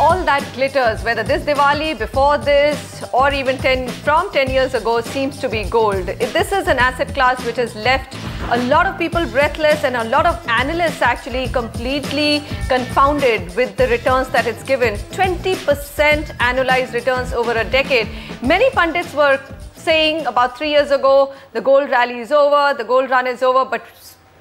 All that glitters, whether this Diwali, before this, or even 10 years ago, seems to be gold. This is an asset class which has left a lot of people breathless and a lot of analysts actually completely confounded with the returns that it's given. 20% annualized returns over a decade. Many pundits were saying about 3 years ago, the gold rally is over, the gold run is over, but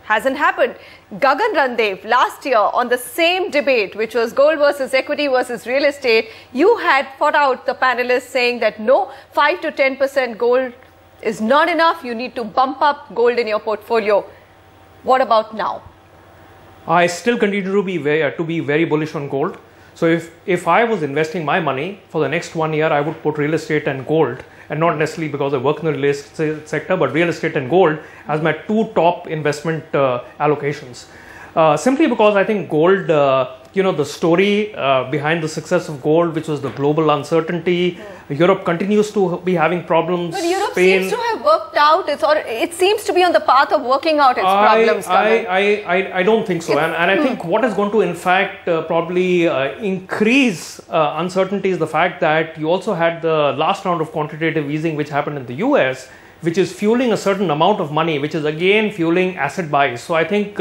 hasn't happened. Gagan Randev, last year on the same debate, which was gold versus equity versus real estate, you had fought out the panelists saying that no, 5 to 10% gold is not enough. You need to bump up gold in your portfolio. What about now? I still continue to be very bullish on gold. So if I was investing my money for the next 1 year, I would put real estate and gold, and not necessarily because I work in the real estate sector, but real estate and gold as my two top investment allocations. Simply because I think gold, the story behind the success of gold, which was the global uncertainty. Europe continues to be having problems. But Europe seems to have worked out, it seems to be on the path of working out its problems. I don't think so. And I think what is going to, in fact, probably increase uncertainty is the fact that you also had the last round of quantitative easing which happened in the US, which is fueling a certain amount of money, which is again fueling asset buys. So I think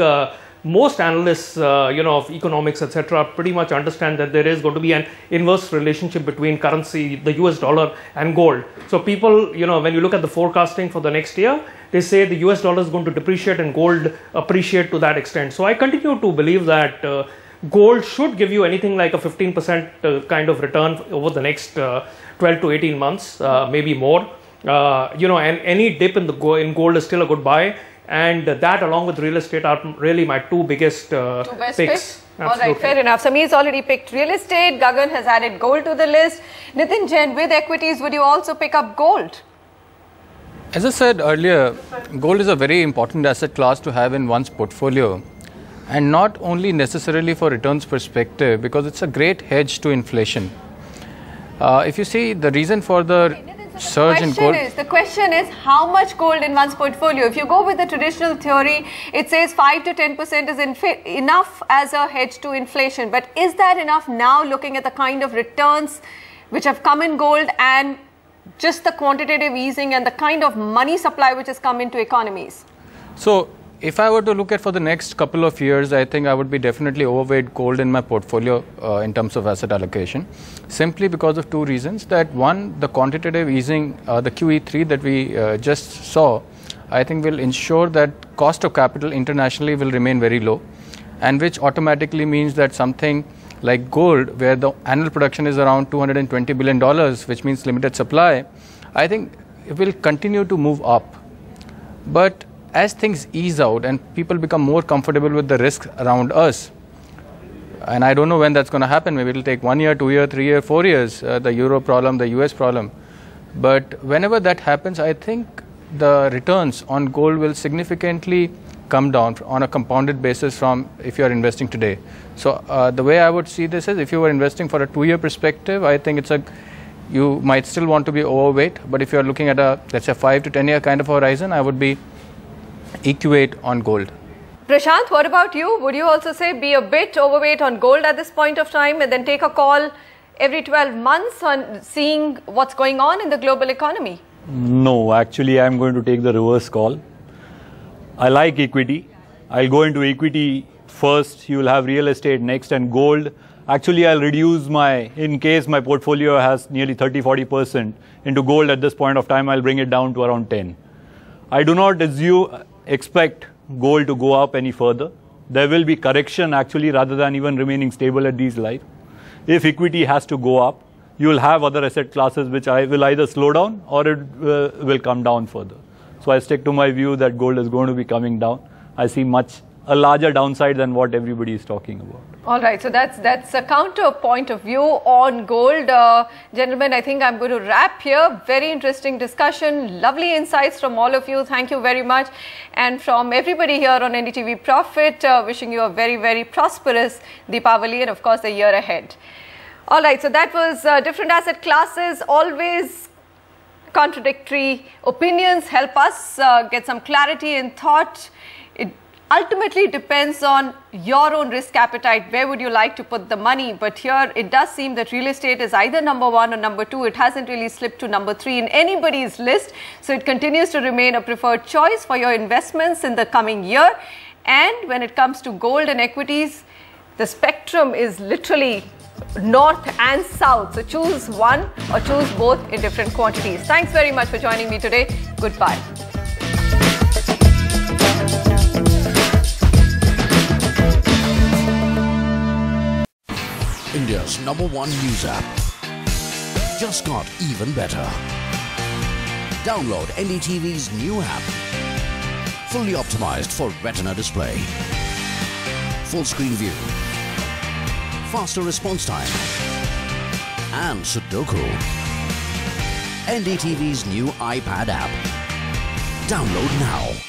most analysts, of economics, etc., pretty much understand that there is going to be an inverse relationship between currency, the US dollar, and gold. So people, when you look at the forecasting for the next year, they say the US dollar is going to depreciate and gold appreciate to that extent. So I continue to believe that gold should give you anything like a 15% kind of return over the next 12 to 18 months, maybe more. And any dip in gold is still a good buy. And that, along with real estate, are really my two biggest picks. All right, fair enough. Sameer's already picked real estate. Gagan has added gold to the list. Nitin Jain, with equities, would you also pick up gold? As I said earlier, gold is a very important asset class to have in one's portfolio. And not only necessarily for returns perspective, because it's a great hedge to inflation. If you see the reason for the surge in gold. The question is how much gold in one's portfolio. If you go with the traditional theory, it says 5 to 10% is enough as a hedge to inflation. But is that enough now, looking at the kind of returns which have come in gold and just the quantitative easing and the kind of money supply which has come into economies? So if I were to look at for the next couple of years, I think I would be definitely overweight gold in my portfolio in terms of asset allocation, simply because of two reasons. That one, the quantitative easing, the QE3 that we just saw, I think will ensure that cost of capital internationally will remain very low, and which automatically means that something like gold, where the annual production is around $220 billion, which means limited supply, I think it will continue to move up. But as things ease out and people become more comfortable with the risk around us, and I don't know when that's going to happen, maybe it'll take 1 year, 2 years, 3 years, 4 years, the Euro problem, the US problem. But whenever that happens, I think the returns on gold will significantly come down on a compounded basis from if you're investing today. So the way I would see this is, if you were investing for a 2-year perspective, I think you might still want to be overweight, but if you're looking at a, let's say, 5 to 10 year kind of horizon, I would be equate on gold. Prashant, what about you? Would you also say be a bit overweight on gold at this point of time and then take a call every 12 months on seeing what's going on in the global economy? No, actually I'm going to take the reverse call. I like equity. I'll go into equity first, you will have real estate next, and gold. Actually, I'll reduce in case my portfolio has nearly 30-40% into gold at this point of time, I'll bring it down to around 10. I do not expect gold to go up any further. There will be correction actually, rather than even remaining stable at these levels. If equity has to go up, you will have other asset classes which will either slow down or it will come down further. So I stick to my view that gold is going to be coming down. I see a larger downside than what everybody is talking about. All right, so that's a counter point of view on gold. Gentlemen, I think I'm going to wrap here. Very interesting discussion, lovely insights from all of you. Thank you very much. And from everybody here on NDTV Profit, wishing you a very, very prosperous Deepavali and of course the year ahead. All right, so that was different asset classes, always contradictory opinions. Help us get some clarity in thought. ultimately it depends on your own risk appetite. Where would you like to put the money? But here it does seem that real estate is either number 1 or number 2. It hasn't really slipped to number 3 in anybody's list. So it continues to remain a preferred choice for your investments in the coming year. And when it comes to gold and equities, the spectrum is literally north and south. So choose one or choose both in different quantities. Thanks very much for joining me today. Goodbye. India's #1 news app just got even better. Download NDTV's new app. Fully optimized for retina display. Full screen view. Faster response time. And Sudoku. NDTV's new iPad app. Download now.